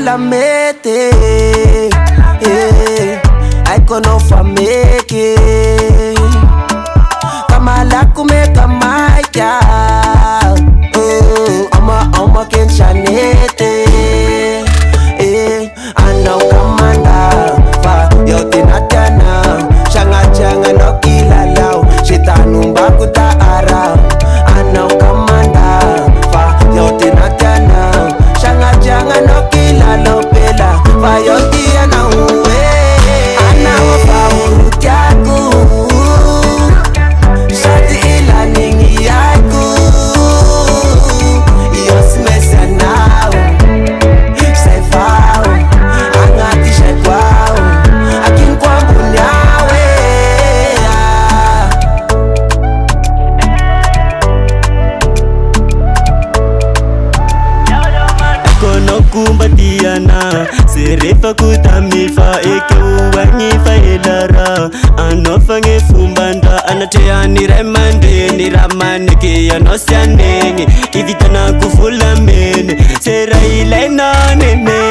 la mete, I kono fa make it. Kama la kumeka maika, Oma ken chanete, Ana ukamanda, fa yote natana, changa no kilalau, shitanumba kuta ara. Ana ukamanda, fa yote natana, changa no kilalau pela, fa yote ana uwe. Ana wafa urutiaku, shati ila ningi yaku. Kumbatiana serefa kutamifa eke uwanyifa elara anofa ngefumbanda anateani remande ni ramaneke yanosyanenge ivitana kufula mene sera ilaina nene